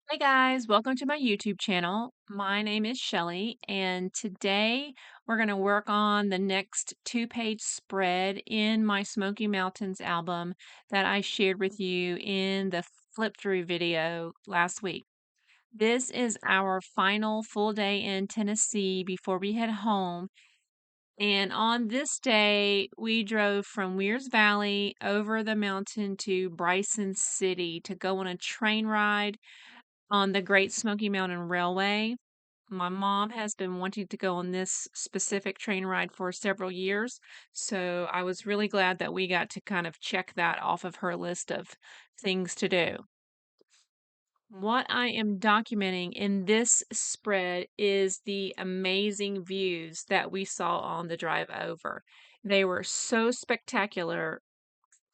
Hey guys, welcome to my YouTube channel. My name is Shelly, and today we're going to work on the next two-page spread in my Smoky Mountains album that I shared with you in the flip through video last week. This is our final full day in Tennessee before we head home. And on this day, we drove from Wears Valley over the mountain to Bryson City to go on a train ride on the Great Smoky Mountain Railway. My mom has been wanting to go on this specific train ride for several years, so I was really glad that we got to kind of check that off of her list of things to do. What I am documenting in this spread is the amazing views that we saw on the drive over. They were so spectacular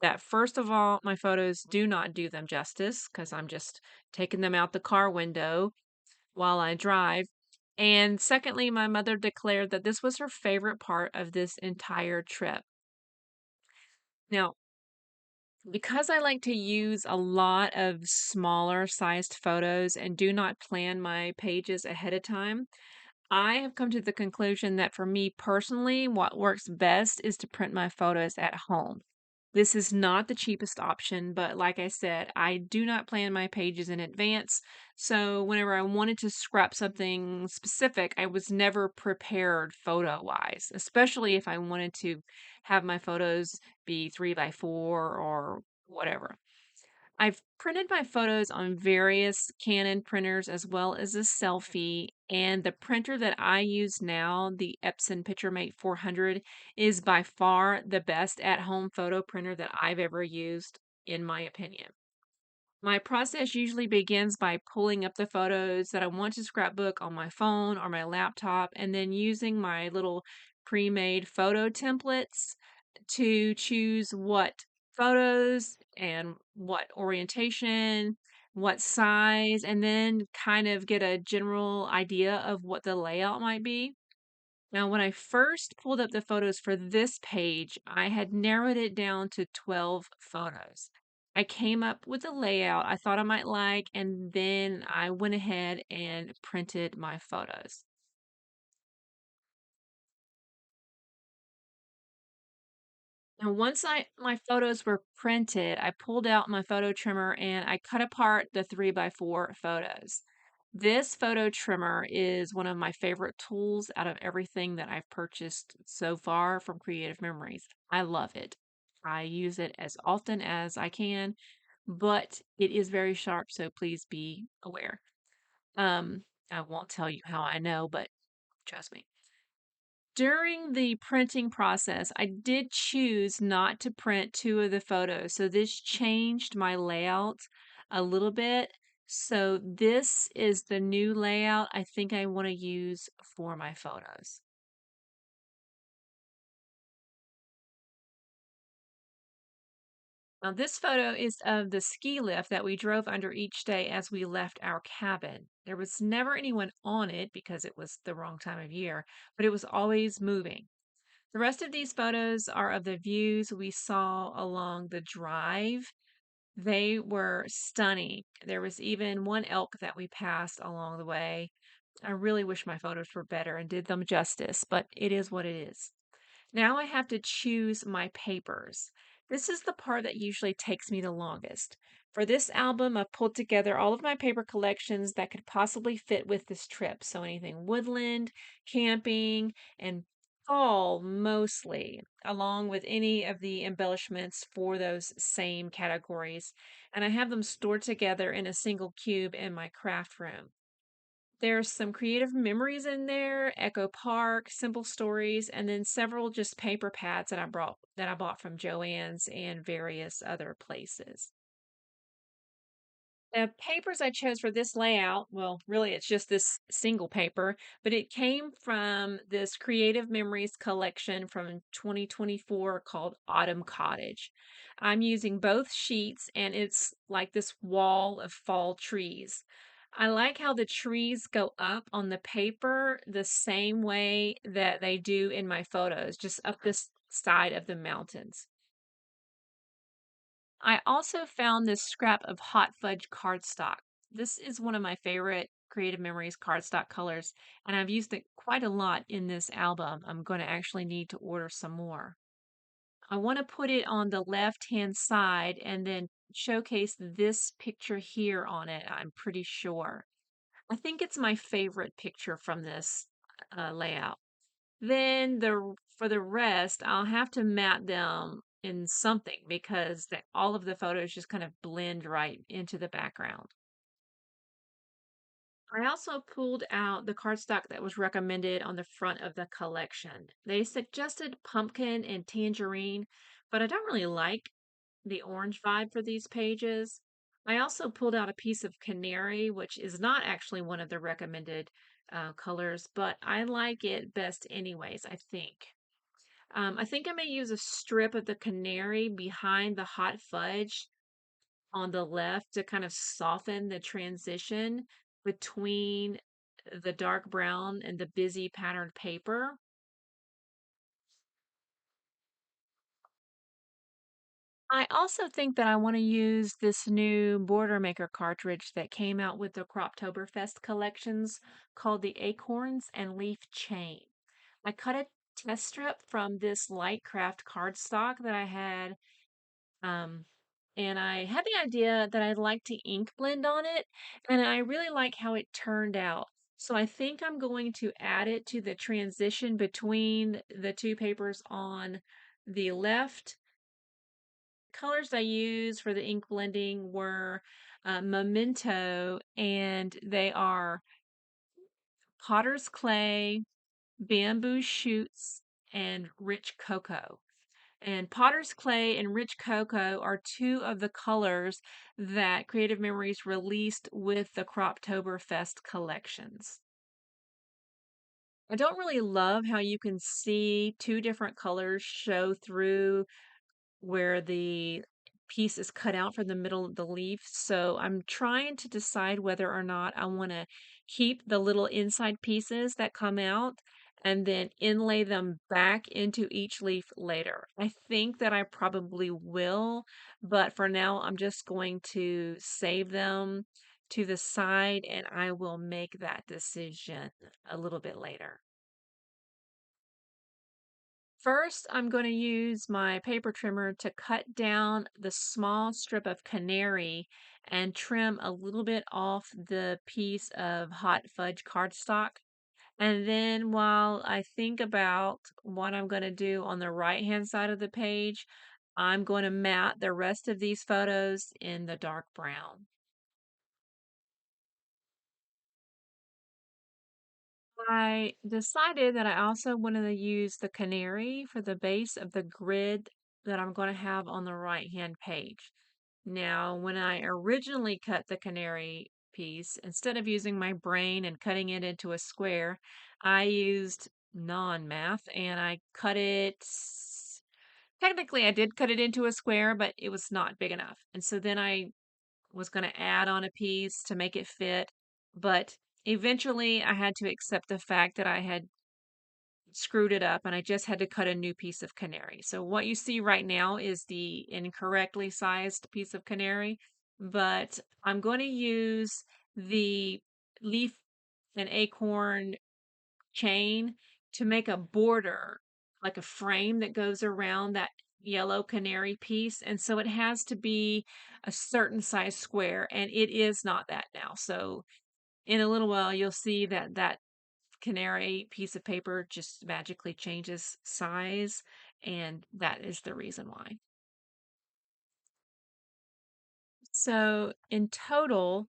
that, first of all, my photos do not do them justice because I'm just taking them out the car window while I drive. And secondly, my mother declared that this was her favorite part of this entire trip. Now, because I like to use a lot of smaller sized photos and do not plan my pages ahead of time, I have come to the conclusion that for me personally, what works best is to print my photos at home. This is not the cheapest option, but like I said, I do not plan my pages in advance. So whenever I wanted to scrap something specific, I was never prepared photo wise, especially if I wanted to have my photos be 3x4 or whatever. I've printed my photos on various Canon printers as well as a selfie, and the printer that I use now, the Epson PictureMate 400, is by far the best at-home photo printer that I've ever used, in my opinion. My process usually begins by pulling up the photos that I want to scrapbook on my phone or my laptop, and then using my little pre-made photo templates to choose what photos and what orientation, what size, and then kind of get a general idea of what the layout might be. Now, when I first pulled up the photos for this page, I had narrowed it down to 12 photos. I came up with a layout I thought I might like, and then I went ahead and printed my photos. Now, once my photos were printed, I pulled out my photo trimmer and I cut apart the 3x4 photos. This photo trimmer is one of my favorite tools out of everything that I've purchased so far from Creative Memories. I love it. I use it as often as I can, but it is very sharp, so please be aware. I won't tell you how I know, but trust me. During the printing process, I did choose not to print two of the photos. So this changed my layout a little bit. So this is the new layout I think I want to use for my photos. Now, this photo is of the ski lift that we drove under each day as we left our cabin. There was never anyone on it because it was the wrong time of year, but it was always moving. The rest of these photos are of the views we saw along the drive. They were stunning. There was even one elk that we passed along the way. I really wish my photos were better and did them justice, but it is what it is. Now I have to choose my papers. This is the part that usually takes me the longest. For this album, I've pulled together all of my paper collections that could possibly fit with this trip. So anything woodland, camping, and fall mostly, along with any of the embellishments for those same categories. And I have them stored together in a single cube in my craft room. There's some creative memories in there, Echo Park, simple stories, and then several just paper pads that I bought from Joann's and various other places. The papers I chose for this layout, well, really it's just this single paper, but it came from this Creative Memories collection from 2024 called Autumn Cottage. I'm using both sheets and it's like this wall of fall trees. I like how the trees go up on the paper the same way that they do in my photos, just up this side of the mountains. I also found this scrap of hot fudge cardstock. This is one of my favorite Creative Memories cardstock colors, and I've used it quite a lot in this album. I'm going to actually need to order some more. I want to put it on the left-hand side and then showcase this picture here on it, I'm pretty sure. I think it's my favorite picture from this layout. Then for the rest, I'll have to mat them in something because all of the photos just kind of blend right into the background. I also pulled out the cardstock that was recommended on the front of the collection. They suggested pumpkin and tangerine, but I don't really like the orange vibe for these pages. I also pulled out a piece of canary, which is not actually one of the recommended colors, but I like it best anyways, I think. I think I may use a strip of the canary behind the hot fudge on the left to kind of soften the transition between the dark brown and the busy patterned paper. I also think that I want to use this new border maker cartridge that came out with the Croptoberfest collections called the Acorns and Leaf Chain. I cut a test strip from this light craft cardstock that I had. Um, and I had the idea that I'd like to ink blend on it, and I really like how it turned out. So I think I'm going to add it to the transition between the two papers on the left. Colors I used for the ink blending were Memento, and they are Potter's Clay, Bamboo Shoots, and Rich Cocoa. And Potter's Clay and Rich Cocoa are two of the colors that Creative Memories released with the Croptoberfest collections. I don't really love how you can see two different colors show through where the piece is cut out from the middle of the leaf. So I'm trying to decide whether or not I want to keep the little inside pieces that come out and then inlay them back into each leaf later. I think that I probably will, but for now I'm just going to save them to the side and I will make that decision a little bit later. First, I'm going to use my paper trimmer to cut down the small strip of canary and trim a little bit off the piece of hot fudge cardstock. And then while I think about what I'm going to do on the right-hand side of the page, I'm going to mat the rest of these photos in the dark brown. I decided that I also wanted to use the canary for the base of the grid that I'm going to have on the right-hand page. Now, when I originally cut the canary piece, instead of using my brain and cutting it into a square, I used non-math and I cut it. Technically, I did cut it into a square, but it was not big enough. And so then I was going to add on a piece to make it fit, but eventually I had to accept the fact that I had screwed it up and I just had to cut a new piece of canary. So what you see right now is the incorrectly sized piece of canary, but I'm going to use the leaf and acorn chain to make a border, like a frame that goes around that yellow canary piece. And so it has to be a certain size square, and it is not that now. So in a little while, you'll see that that canary piece of paper just magically changes size, and that is the reason why. So in total,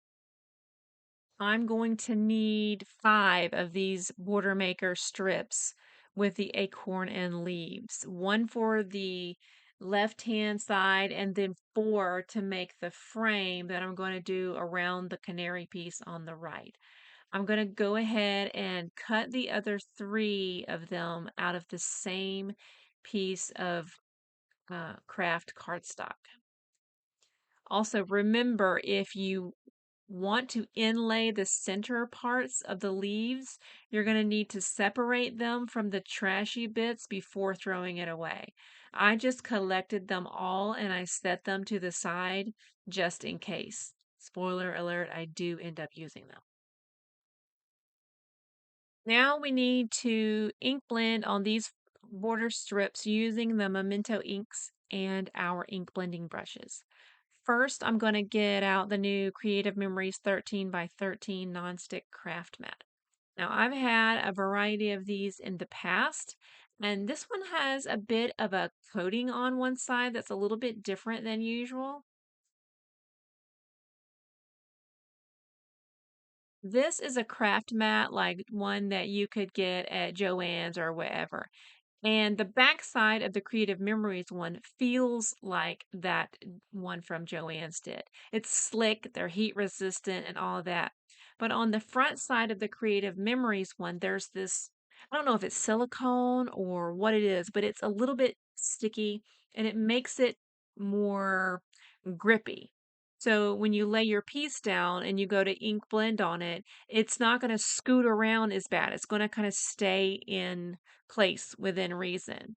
I'm going to need 5 of these border maker strips with the acorn and leaves. One for the left-hand side and then 4 to make the frame that I'm going to do around the canary piece on the right. I'm going to go ahead and cut the other 3 of them out of the same piece of craft cardstock. Also, remember if you want to inlay the center parts of the leaves, you're going to need to separate them from the trashy bits before throwing it away. I just collected them all and I set them to the side just in case. Spoiler alert, I do end up using them. Now we need to ink blend on these border strips using the Memento inks and our ink blending brushes. First, I'm going to get out the new Creative Memories 13 by 13 nonstick craft mat. Now, I've had a variety of these in the past, and this one has a bit of a coating on one side that's a little bit different than usual. This is a craft mat, like one that you could get at Joann's or wherever. And the backside of the Creative Memories one feels like that one from Joann's did. It's slick, they're heat resistant, and all of that. But on the front side of the Creative Memories one, there's this, I don't know if it's silicone or what it is, but it's a little bit sticky and it makes it more grippy. So when you lay your piece down and you go to ink blend on it, it's not going to scoot around as bad. It's going to kind of stay in place within reason,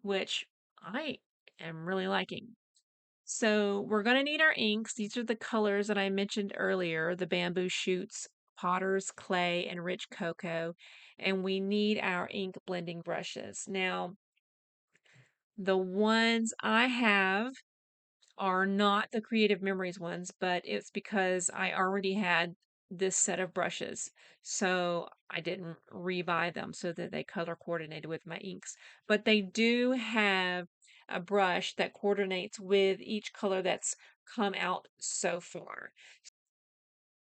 which I am really liking. So we're going to need our inks. These are the colors that I mentioned earlier, the bamboo shoots, potter's clay, and rich cocoa. And we need our ink blending brushes. Now, the ones I have are not the Creative Memories ones, but it's because I already had this set of brushes. So I didn't rebuy them so that they color coordinated with my inks. But they do have a brush that coordinates with each color that's come out so far.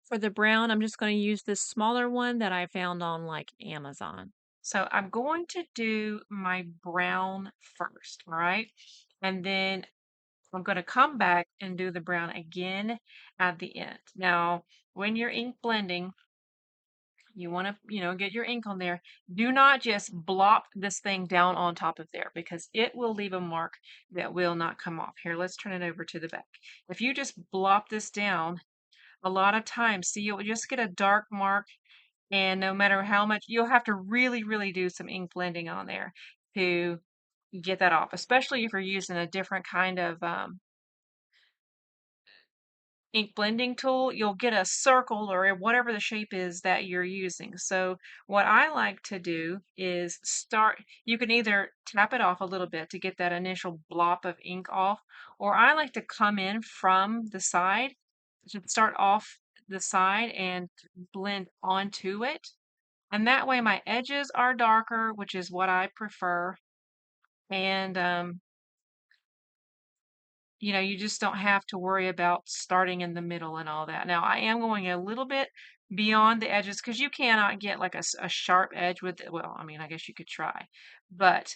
For the brown, I'm just going to use this smaller one that I found on like Amazon. So I'm going to do my brown first, all right? And then I'm going to come back and do the brown again at the end. Now, when you're ink blending, you want to, get your ink on there. Do not just blop this thing down on top of there because it will leave a mark that will not come off. Here, let's turn it over to the back. If you just blop this down, a lot of times, see, you'll just get a dark mark, and no matter how much, you'll have to really, really do some ink blending on there to get that off, especially if you're using a different kind of ink blending tool, you'll get a circle or whatever the shape is that you're using. So what I like to do is you can either tap it off a little bit to get that initial blop of ink off, or I like to come in from the side, to start off the side and blend onto it. And that way my edges are darker, which is what I prefer. And you just don't have to worry about starting in the middle and all that. Now, I am going a little bit beyond the edges because you cannot get like a sharp edge with it. Well, I mean, I guess you could try, but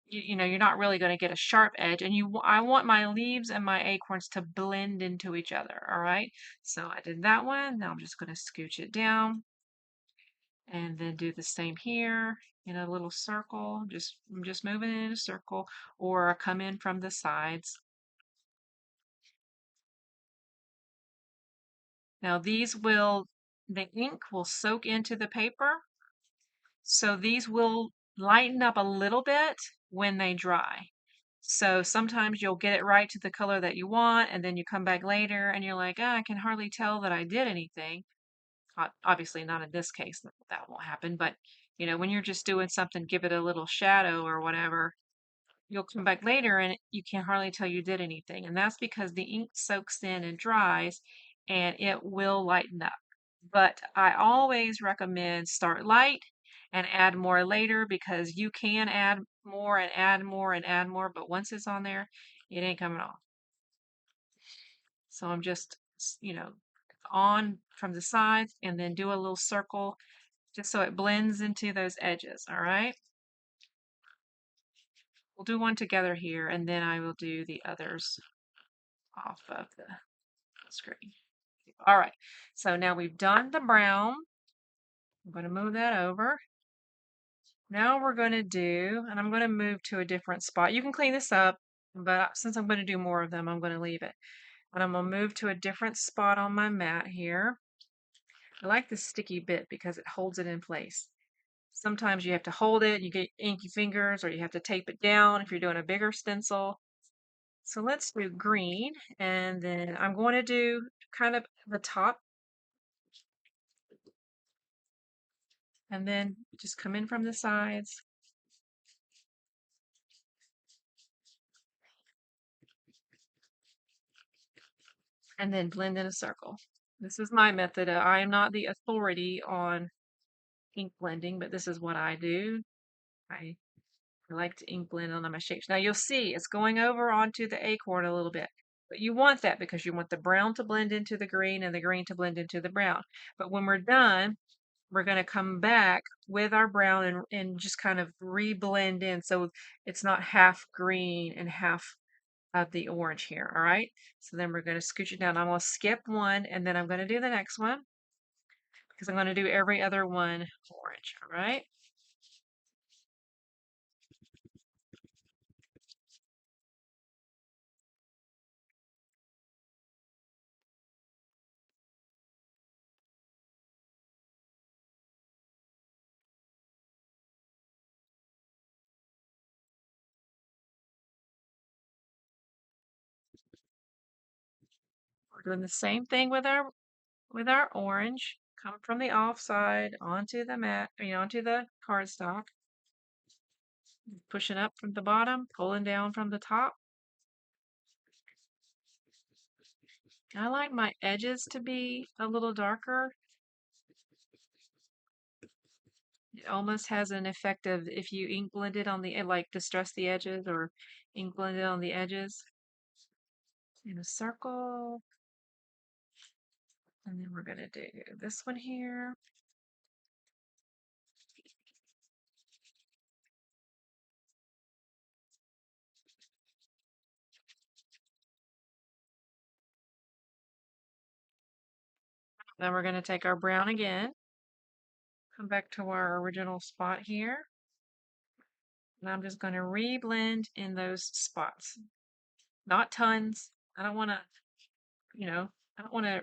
you're not really going to get a sharp edge. And I want my leaves and my acorns to blend into each other. All right. So I did that one. Now I'm just going to scooch it down and then do the same here in a little circle. I'm just moving it in a circle, or I come in from the sides. Now the ink will soak into the paper, so these will lighten up a little bit when they dry. So sometimes you'll get it right to the color that you want, and then you come back later and you're like, I can hardly tell that I did anything. Obviously not in this case, that won't happen, but when you're just doing something, give it a little shadow or whatever, you'll come back later and you can hardly tell you did anything. And that's because the ink soaks in and dries and it will lighten up. But I always recommend start light and add more later because you can add more and add more and add more, but once it's on there, it ain't coming off. So I'm just, on from the sides and then do a little circle just so it blends into those edges, all right? We'll do one together here and then I will do the others off of the screen. All right, so now we've done the brown. I'm going to move that over. Now we're going to do, and I'm going to move to a different spot. You can clean this up, but since I'm going to do more of them, I'm going to leave it. And I'm going to move to a different spot on my mat here. I like this sticky bit because it holds it in place. Sometimes you have to hold it, you get inky fingers, or you have to tape it down if you're doing a bigger stencil. So let's do green, and then I'm going to do kind of the top, and then just come in from the sides. And then blend in a circle. This is my method. I am not the authority on ink blending, but this is what I do. I like to ink blend on my shapes. Now you'll see it's going over onto the acorn a little bit, but you want that because you want the brown to blend into the green and the green to blend into the brown. But when we're done, we're going to come back with our brown and just kind of re-blend in so it's not half green and half of the orange here, all right? So then we're going to scooch it down. I'm going to skip one, and then I'm going to do the next one because I'm going to do every other one orange, all right? We're doing the same thing with our orange. Come from the off side onto the mat, onto the cardstock. Pushing up from the bottom, pulling down from the top. I like my edges to be a little darker. It almost has an effect of if you ink blend it on the, like distress the edges or ink blend it on the edges. In a circle. And then we're going to do this one here. Then we're going to take our brown again, come back to our original spot here. And I'm just going to re-blend in those spots. Not tons. I don't want to, I don't want to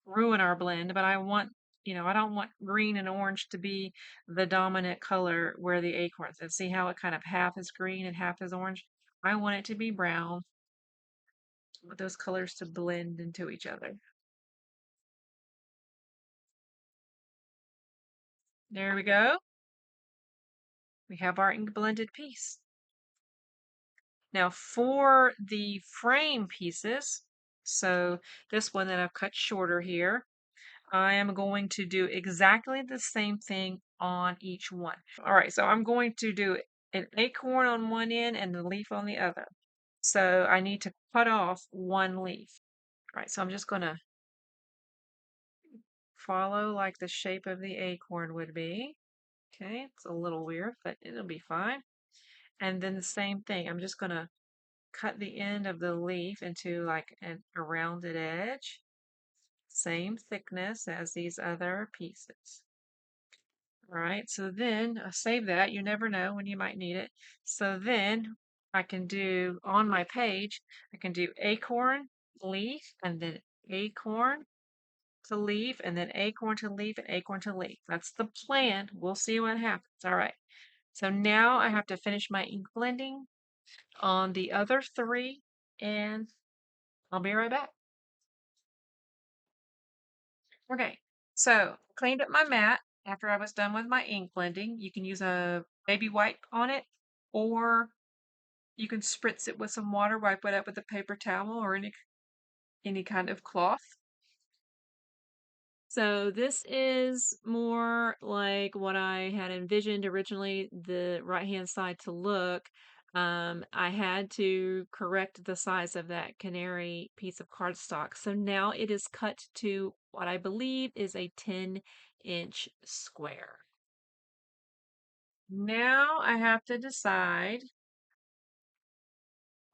ruin our blend, but I want, I don't want green and orange to be the dominant color where the acorns. And see how it kind of half is green and half is orange? I want it to be brown. I want those colors to blend into each other. There we go. We have our ink blended piece. Now for the frame pieces, so this one that I've cut shorter here, I am going to do exactly the same thing on each one. All right, so I'm going to do an acorn on one end and the leaf on the other. So I need to cut off one leaf. All right, so I'm just going to follow like the shape of the acorn would be. Okay, it's a little weird, but it'll be fine. And then the same thing, I'm just going to cut the end of the leaf into like a rounded edge. Same thickness as these other pieces. All right, so then save that. You never know when you might need it. So then I can do on my page, I can do acorn, leaf, and then acorn to leaf, and then acorn to leaf, and acorn to leaf. That's the plan. We'll see what happens. All right. So now I have to finish my ink blending on the other three, and I'll be right back. Okay, so cleaned up my mat after I was done with my ink blending. You can use a baby wipe on it, or you can spritz it with some water, wipe it up with a paper towel or any kind of cloth. So this is more like what I had envisioned originally, the right-hand side to look. I had to correct the size of that canary piece of cardstock. So now it is cut to what I believe is a 10-inch square. Now I have to decide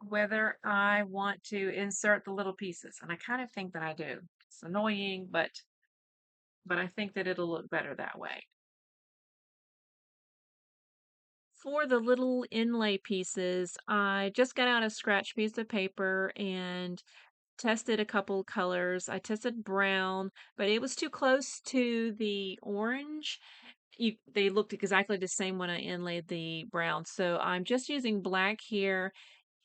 whether I want to insert the little pieces. And I kind of think that I do. It's annoying, but I think that it'll look better that way. For the little inlay pieces, I just got out a scratch piece of paper and tested a couple colors. I tested brown, but it was too close to the orange. They looked exactly the same when I inlaid the brown. So I'm just using black here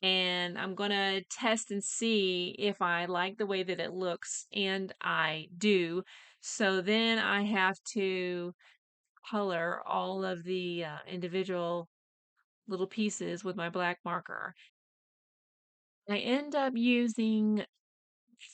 and I'm gonna test and see if I like the way that it looks, and I do. So then I have to color all of the individual little pieces with my black marker. I end up using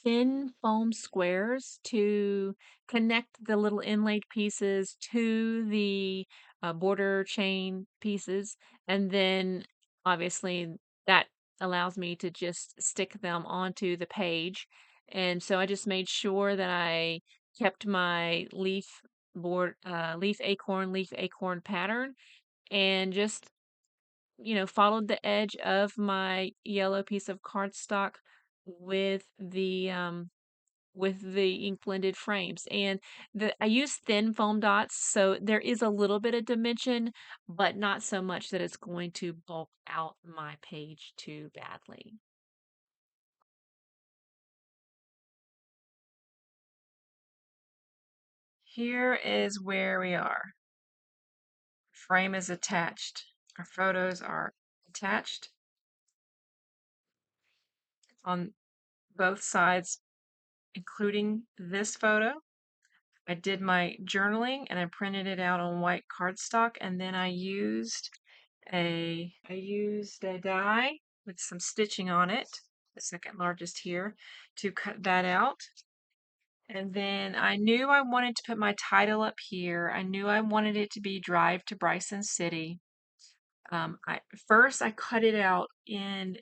thin foam squares to connect the little inlaid pieces to the border chain pieces. And then obviously that allows me to just stick them onto the page. And so I just made sure that I kept my leaf acorn pattern and just followed the edge of my yellow piece of cardstock with the ink blended frames. And I use thin foam dots, so there is a little bit of dimension, but not so much that it's going to bulk out my page too badly. Here is where we are. Frame is attached. Our photos are attached on both sides, including this photo. I did my journaling and I printed it out on white cardstock, and then I used a die with some stitching on it, the second largest here, to cut that out. And then I knew I wanted to put my title up here. I knew I wanted it to be Drive to Bryson City. First I cut it out in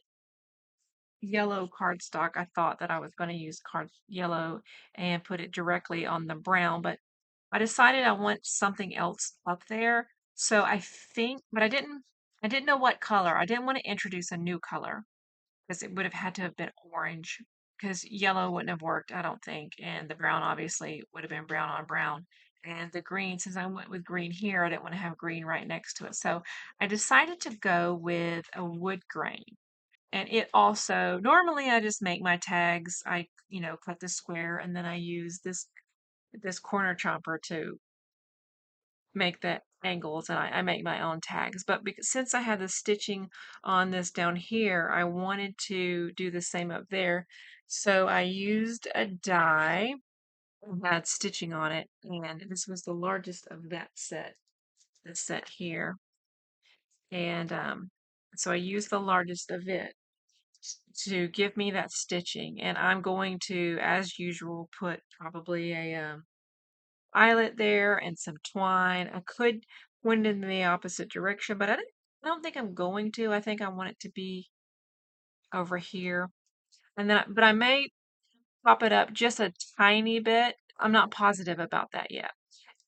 yellow cardstock. I thought that I was going to use yellow and put it directly on the brown, but I decided I want something else up there. So but I didn't know what color. I didn't want to introduce a new color because it would have had to have been orange because yellow wouldn't have worked, I don't think. And the brown obviously would have been brown on brown. And the green, since I went with green here, I didn't want to have green right next to it. So I decided to go with a wood grain. And it also, normally I just make my tags. I cut the square and then I use this corner chomper to make the angles, and I make my own tags. But since I had the stitching on this down here, I wanted to do the same up there. So I used a die that had stitching on it, and this was the largest of that set, this set here. And so I used the largest of it to give me that stitching. And I'm going to, as usual, put probably a eyelet there and some twine. I could point it in the opposite direction, but I don't think I'm going to. I think I want it to be over here. And then, but I may pop it up just a tiny bit. I'm not positive about that yet.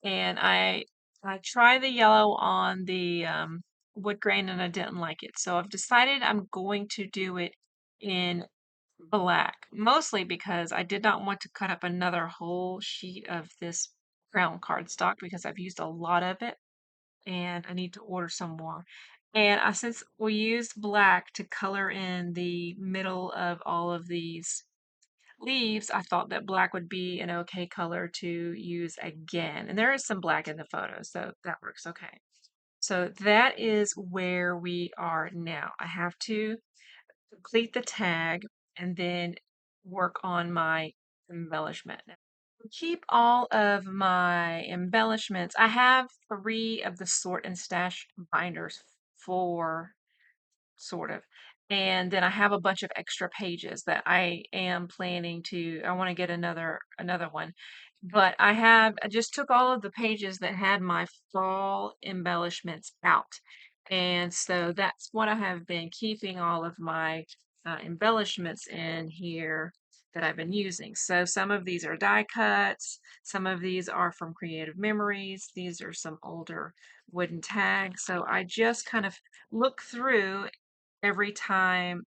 And I tried the yellow on the wood grain and I didn't like it. So I've decided I'm going to do it in black, mostly because I did not want to cut up another whole sheet of this brown cardstock because I've used a lot of it and I need to order some more. And since we used black to color in the middle of all of these leaves, I thought that black would be an okay color to use again. And there is some black in the photo, so that works okay. So that is where we are now. I have to complete the tag and then work on my embellishment. Keep all of my embellishments. I have 3 of the sort and stash binders for sort of. And then I have a bunch of extra pages that I am planning to, I want to get another one. But I just took all of the pages that had my fall embellishments out. And so that's what I have been keeping all of my embellishments in here that I've been using. So some of these are die cuts, some of these are from Creative Memories, these are some older wooden tags. So I just kind of look through every time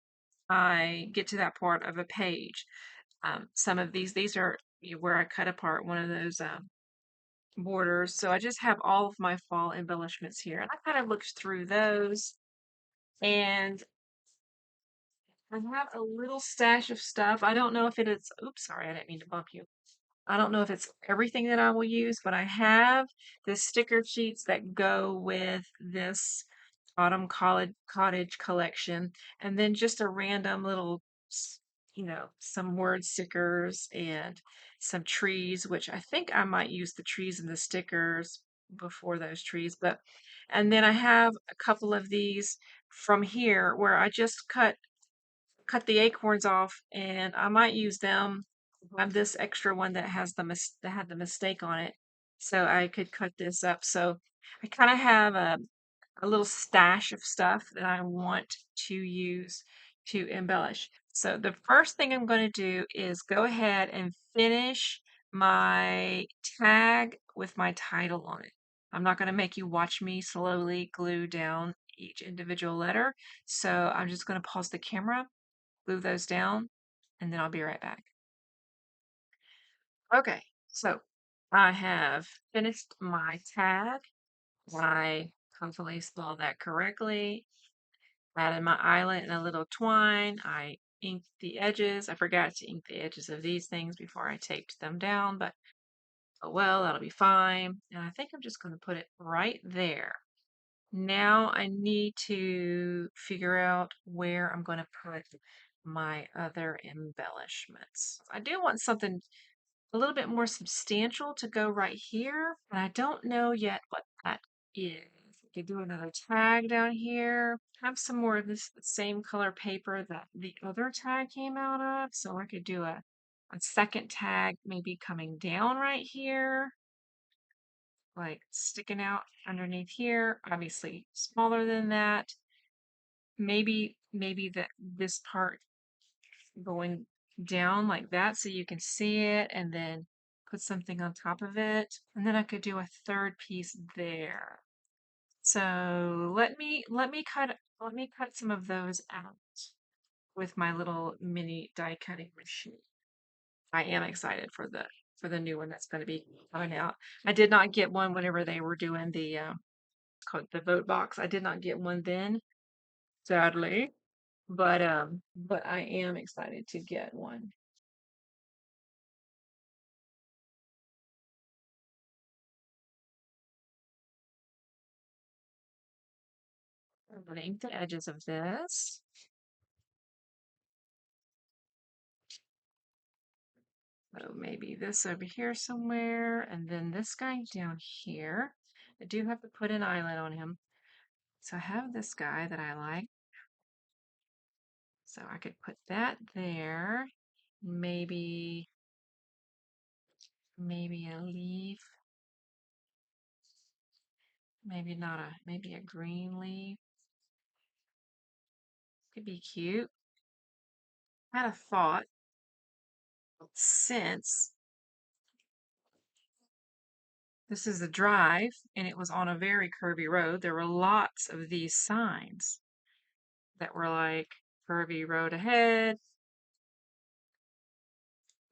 I get to that part of a page. Some of these are where I cut apart one of those borders. So I just have all of my fall embellishments here. And I kind of looked through those. And I have a little stash of stuff. I don't know if it is, oops, sorry, I didn't mean to bump you. I don't know if it's everything that I will use, but I have the sticker sheets that go with this autumn college cottage collection, and then just a random little, some word stickers and some trees, which I think I might use the trees and the stickers before those trees, but and then I have a couple of these from here where I just cut the acorns off, and I might use them. I have this extra one that has that had the mistake on it, so I could cut this up. So I kind of have a little stash of stuff that I want to use to embellish. So the first thing I'm going to do is go ahead and finish my tag with my title on it. I'm not going to make you watch me slowly glue down each individual letter. So I'm just going to pause the camera, glue those down, and then I'll be right back. Okay, so I have finished my tag. I hopefully spelled that correctly. Added my eyelet and a little twine. I inked the edges. I forgot to ink the edges of these things before I taped them down, but oh well, that'll be fine. And I think I'm just going to put it right there. Now I need to figure out where I'm going to put my other embellishments. I do want something a little bit more substantial to go right here, but I don't know yet what that is. I could do another tag down here. Have some more of this same color paper that the other tag came out of. So I could do a second tag maybe coming down right here, like sticking out underneath here, obviously smaller than that. Maybe that this part going down like that so you can see it, and then put something on top of it. And then I could do a third piece there. So let me cut some of those out with my little mini die cutting machine. I am excited for the new one that's going to be coming out. I did not get one whenever they were doing the called the vote box. I did not get one then, sadly, but I am excited to get one. I'm going to ink the edges of this. So maybe this over here somewhere, and then this guy down here. I do have to put an eyelet on him. So I have this guy that I like. So I could put that there. Maybe, maybe a leaf. Maybe not a, maybe a green leaf. Could be cute. I had a thought since this is a drive and it was on a very curvy road, there were lots of these signs that were like curvy road ahead.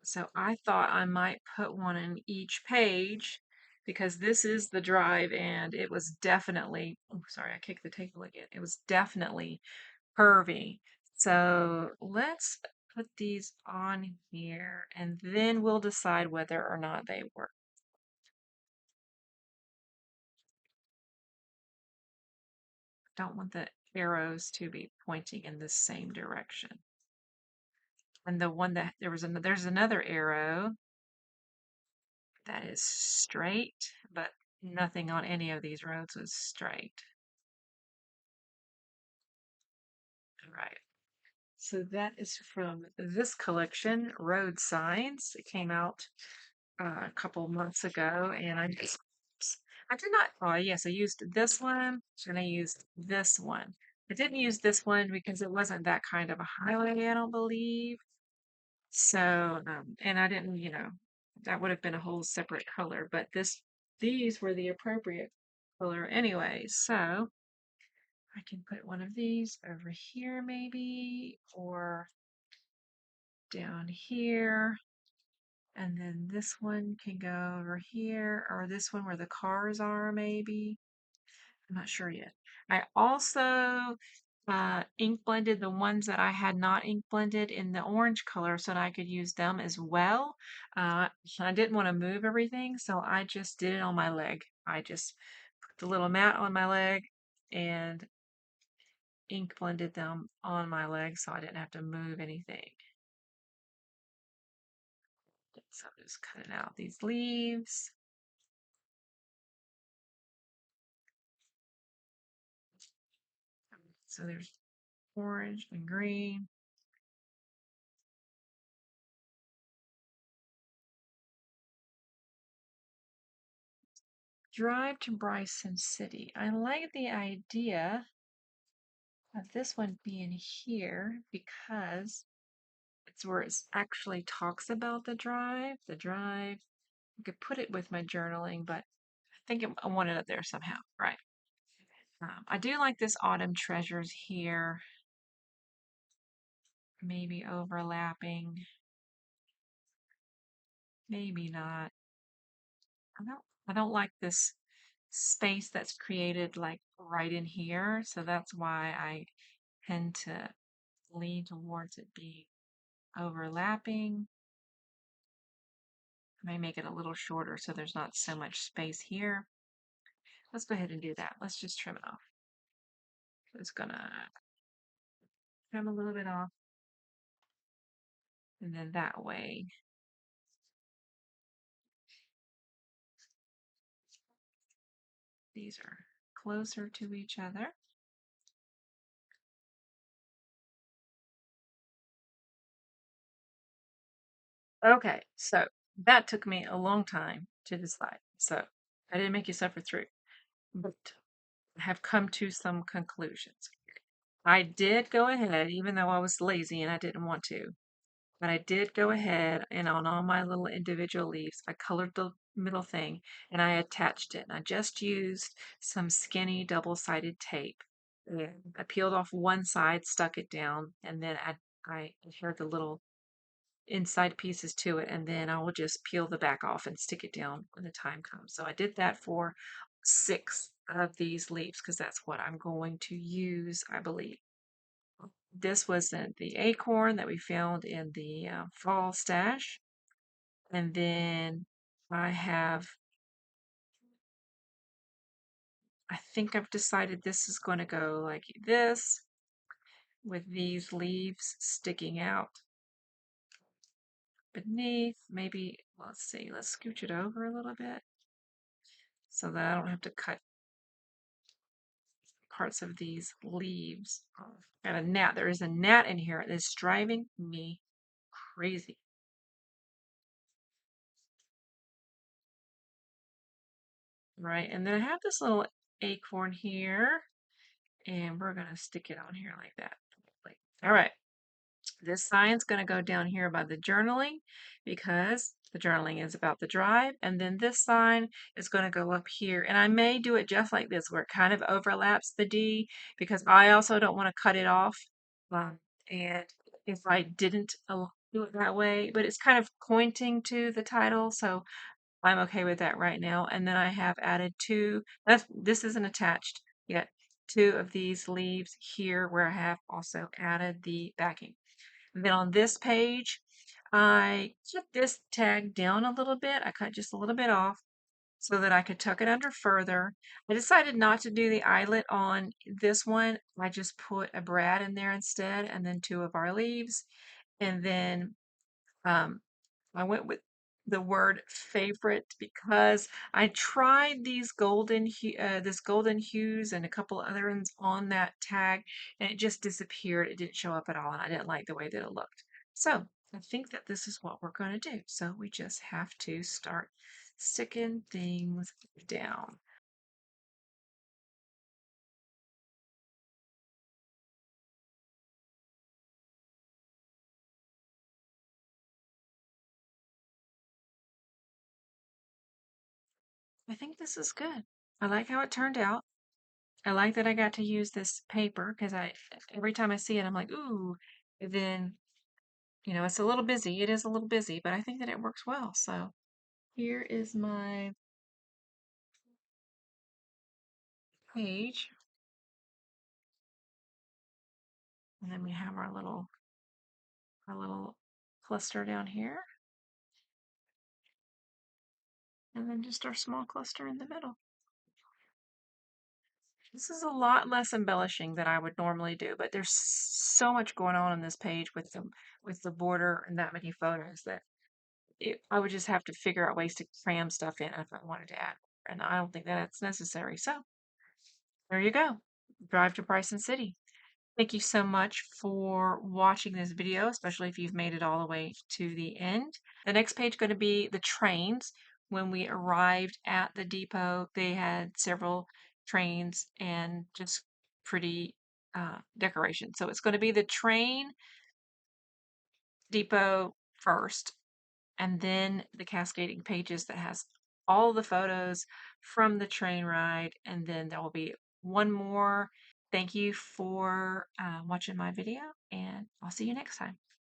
So I thought I might put one in each page because this is the drive and it was definitely, oh, sorry, I kicked the table again. It was definitely curvy. So let's put these on here and then we'll decide whether or not they work. Don't want the arrows to be pointing in the same direction. And the one that there's another arrow that is straight, but nothing on any of these roads was straight. All right. So that is from this collection, Road Signs. It came out a couple months ago, and I did not. Oh, yes, I used this one, and I used this one. I didn't use this one because it wasn't that kind of a highlight, I don't believe. So, and I didn't, that would have been a whole separate color, but these were the appropriate color anyway. So I can put one of these over here maybe, or down here. And then this one can go over here, or this one where the cars are maybe. I'm not sure yet. I also ink blended the ones that I had not ink blended in the orange color so that I could use them as well. I didn't want to move everything, so I just did it on my leg. I just put the little mat on my leg and ink blended them on my legs so I didn't have to move anything. So I'm just cutting out these leaves. So there's orange and green. Drive to Bryson City. I like the idea of this one being here because it's where it actually talks about the drive. The drive. I could put it with my journaling, but I think I want it up there somehow. Right. I do like this Autumn Treasures here. Maybe overlapping. Maybe not. I don't like this space that's created like right in here. So that's why I tend to lean towards it being overlapping. I may make it a little shorter so there's not so much space here. Let's go ahead and do that. Let's just trim it off. Just gonna trim a little bit off. And then that way, these are closer to each other. Okay, so that took me a long time to decide. So I didn't make you suffer through, but I have come to some conclusions. I did go ahead, even though I was lazy and I didn't want to, but I did go ahead and on all my little individual leaves, I colored the middle thing and I attached it. And I just used some skinny double-sided tape. And I peeled off one side, stuck it down, and then I adhered the little inside pieces to it, and then I will just peel the back off and stick it down when the time comes. So I did that for 6 of these leaves because that's what I'm going to use, I believe. This was the acorn that we found in the fall stash. And then I think I've decided this is going to go like this with these leaves sticking out beneath. Maybe, let's see, let's scooch it over a little bit so that I don't have to cut parts of these leaves off. Got a gnat. There is a gnat in here that's driving me crazy. Right, and then I have this little acorn here, and we're going to stick it on here like that. All right. This sign's going to go down here by the journaling because the journaling is about the drive. And then this sign is going to go up here. And I may do it just like this where it kind of overlaps the D because I also don't want to cut it off. And if I didn't do it that way, but it's kind of pointing to the title. So I'm okay with that right now. And then I have added this isn't attached yet, 2 of these leaves here where I have also added the backing. And then on this page, I cut this tag down a little bit. I cut just a little bit off so that I could tuck it under further. I decided not to do the eyelet on this one. I just put a brad in there instead and then 2 of our leaves. And then um, I went with the word favorite because I tried this golden hues and a couple other ones on that tag and it just disappeared. It didn't show up at all and I didn't like the way that it looked. So I think that this is what we're going to do. So we just have to start sticking things down. I think this is good. I like how it turned out. I like that I got to use this paper because every time I see it, I'm like, ooh. And then it's a little busy. It is a little busy, but I think that it works well. So here is my page. And then we have our little cluster down here. And then just our small cluster in the middle. This is a lot less embellishing than I would normally do, but there's so much going on this page with the border and that many photos that I would just have to figure out ways to cram stuff in if I wanted to add, and I don't think that that's necessary. So there you go. Drive to Bryson City. Thank you so much for watching this video, especially if you've made it all the way to the end. The next page is going to be the trains. When we arrived at the depot, they had several trains and just pretty decoration. So it's going to be the train depot first, and then the cascading pages that has all the photos from the train ride, and then there will be one more. Thank you for watching my video, and I'll see you next time.